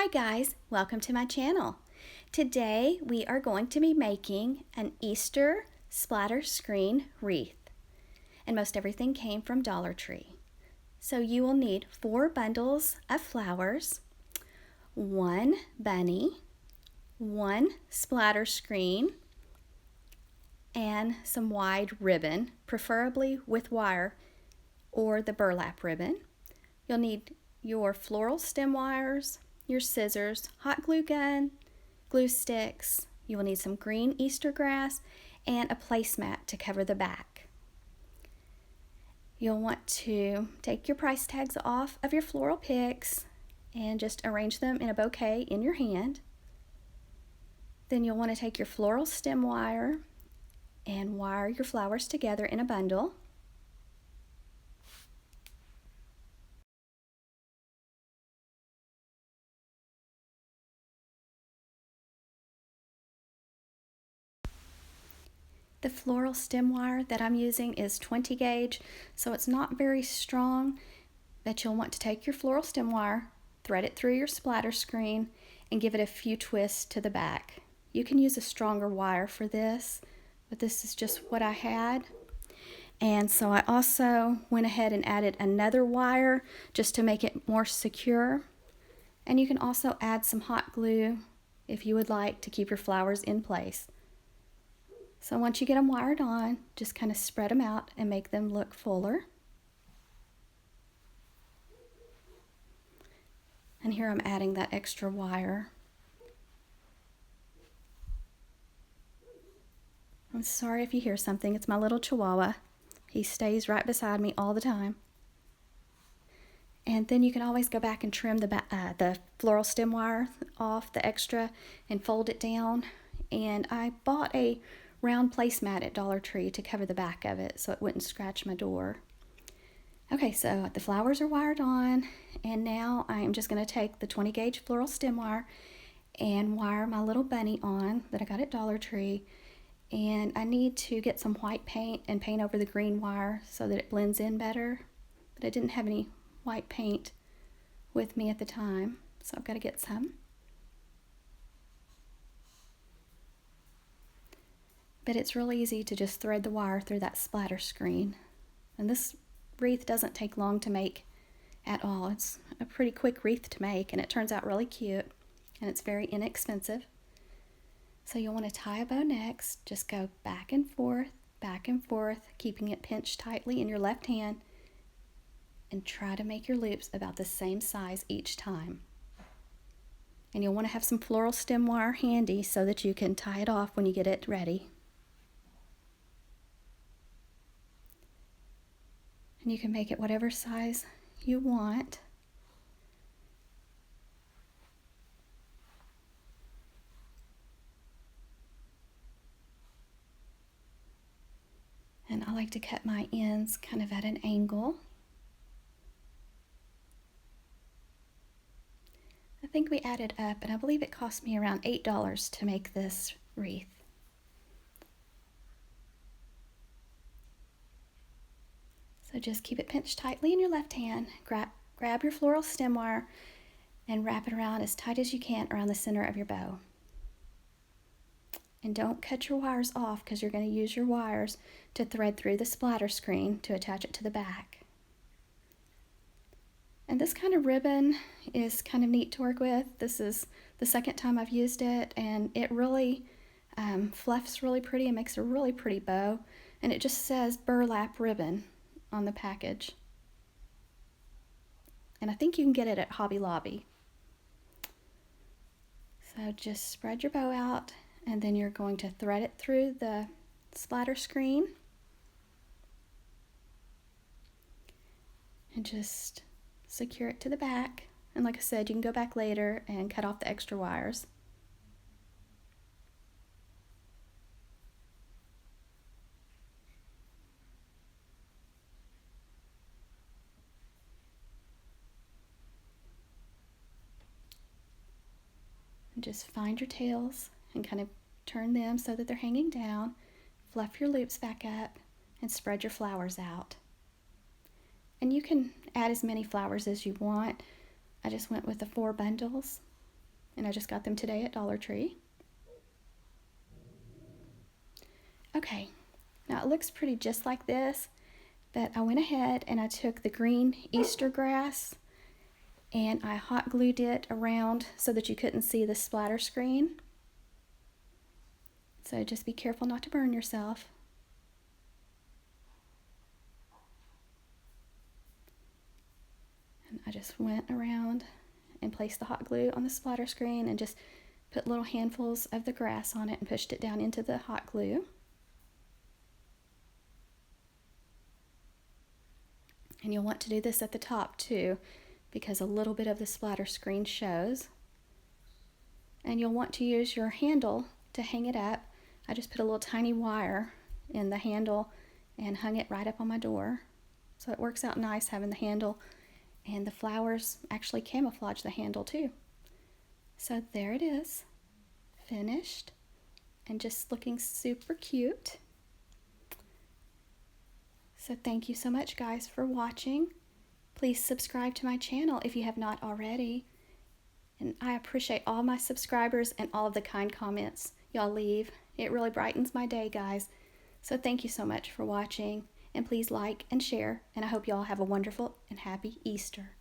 Hi guys, welcome to my channel. Today we are going to be making an Easter splatter screen wreath. And most everything came from Dollar Tree. So you will need 4 bundles of flowers, 1 bunny, 1 splatter screen, and some wide ribbon, preferably with wire or the burlap ribbon. You'll need your floral stem wires, your scissors, hot glue gun, glue sticks. You will need some green Easter grass and a placemat to cover the back. You'll want to take your price tags off of your floral picks and just arrange them in a bouquet in your hand. Then you'll want to take your floral stem wire and wire your flowers together in a bundle. The floral stem wire that I'm using is 20 gauge, so it's not very strong, but you'll want to take your floral stem wire, thread it through your splatter screen, and give it a few twists to the back. You can use a stronger wire for this, but this is just what I had. And so I also went ahead and added another wire just to make it more secure. And you can also add some hot glue if you would like to keep your flowers in place. So once you get them wired on, just kind of spread them out and make them look fuller. And here I'm adding that extra wire. I'm sorry if you hear something, it's my little Chihuahua. He stays right beside me all the time. And then you can always go back and trim the floral stem wire off, the extra, and fold it down. And I bought a round placemat at Dollar Tree to cover the back of it so it wouldn't scratch my door. Okay, so the flowers are wired on, and now I am just going to take the 20 gauge floral stem wire and wire my little bunny on that I got at Dollar Tree. And I need to get some white paint and paint over the green wire so that it blends in better, but I didn't have any white paint with me at the time, so I've got to get some. But it's real easy to just thread the wire through that splatter screen. And this wreath doesn't take long to make at all. It's a pretty quick wreath to make, and it turns out really cute, and it's very inexpensive. So you'll want to tie a bow next. Just go back and forth, keeping it pinched tightly in your left hand, and try to make your loops about the same size each time. And you'll want to have some floral stem wire handy so that you can tie it off when you get it ready. And you can make it whatever size you want. And I like to cut my ends kind of at an angle. I think we added up, and I believe it cost me around $8 to make this wreath. So just keep it pinched tightly in your left hand, grab your floral stem wire, and wrap it around as tight as you can around the center of your bow. And don't cut your wires off, because you're going to use your wires to thread through the splatter screen to attach it to the back. And this kind of ribbon is kind of neat to work with. This is the second time I've used it, and it really fluffs really pretty and makes a really pretty bow. And it just says burlap ribbon on the package. And I think you can get it at Hobby Lobby. So just spread your bow out, and then you're going to thread it through the splatter screen. And just secure it to the back. And like I said, you can go back later and cut off the extra wires. And just find your tails and kind of turn them so that they're hanging down. Fluff your loops back up and spread your flowers out. And you can add as many flowers as you want. I just went with the 4 bundles. and I just got them today at Dollar Tree. Okay, now it looks pretty just like this, but I went ahead and I took the green Easter grass and I hot glued it around so that you couldn't see the splatter screen. So just be careful not to burn yourself. And I just went around and placed the hot glue on the splatter screen and just put little handfuls of the grass on it and pushed it down into the hot glue. And you'll want to do this at the top too, because a little bit of the splatter screen shows. And you'll want to use your handle to hang it up. I just put a little tiny wire in the handle and hung it right up on my door. So it works out nice having the handle, and the flowers actually camouflage the handle too. So there it is, finished and just looking super cute. So thank you so much, guys, for watching. Please subscribe to my channel if you have not already. And I appreciate all my subscribers and all of the kind comments y'all leave. It really brightens my day, guys. So thank you so much for watching. And please like and share. And I hope y'all have a wonderful and happy Easter.